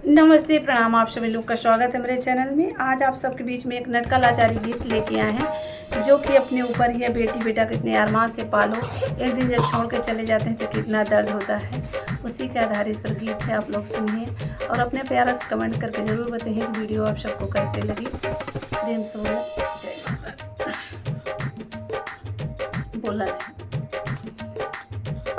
नमस्ते, प्रणाम। आप सभी लोग का स्वागत है मेरे चैनल में। आज आप सबके बीच में एक नटका लाचारी गीत लेके आए हैं, जो कि अपने ऊपर ही है। बेटी बेटा कितने अरमान से पालो, एक दिन जब छोड़ के चले जाते हैं तो कितना दर्द होता है। उसी के आधारित पर गीत है, आप लोग सुनिए और अपने प्यारा से कमेंट करके ज़रूर बताइए कि वीडियो आप सबको कैसे लगी। प्रेम से बोला जय माता। बोला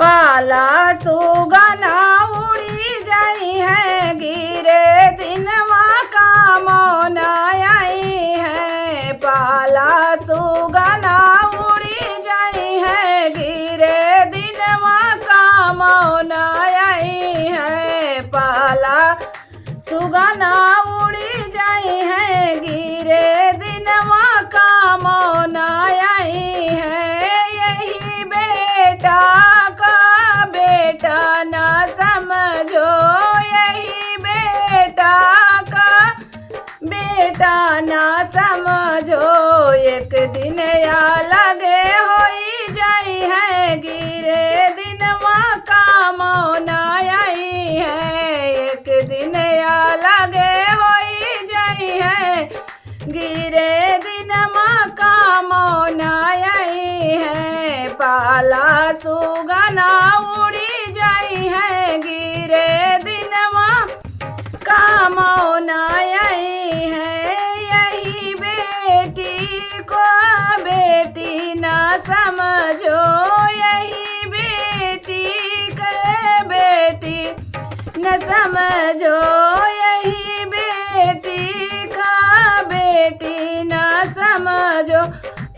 पाला सुगना उड़ी जाई है, गिरे दिनवा का मौन आई है। पाला सुगना उड़ी जाई है, गिरे दिनवा का मौन आई है। पाला सुगना उड़ी जाई है, गिरे दिनवा का मौन आई है। यही बेटा न समझो, यही बेटा का बेटा न समझो। एक दिन या लगे होई जाई है, गिरे दिनवा का मौन आई है। एक दिन या लगे होई जाई है, गिरे दिनवा का मौन आई है। पाला सुगना उड़ी जाई है, गिरे दिनवा का मौन आई है। यही बेटी को बेटी न समझो, यही बेटी के बेटी न समझो। यही बेटी का बेटी न समझो।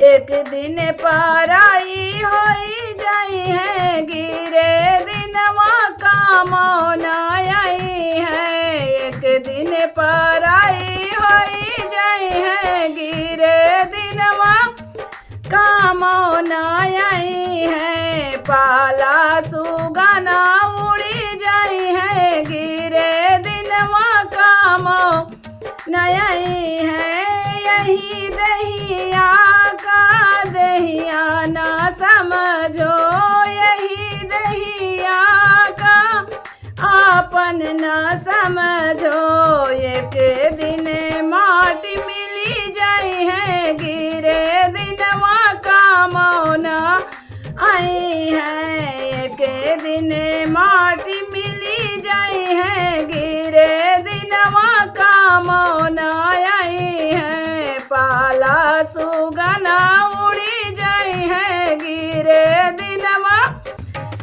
एक दिन पराई होई जाई है, गिरे दिनवा का मौन आई है। एक दिन पराई होई जाई है, गिरे दिनवा का मौन आई है। पाला सुगना उड़ी जाई है, गिरे दिनवा का मौन आई है। यही दहिया का दहिया ना समझो, यही दहिया का आपन न समझो। एक दिन माटी मिली जाई है, गिरे दिनवा का मौन आई है। एक दिन माटी मिली जाई है, गिरे दिनवा का मौन आई है। पाला सुगना उड़ी जाई है, गिरे दिनवा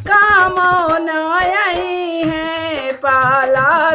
का मौन आई है। पाला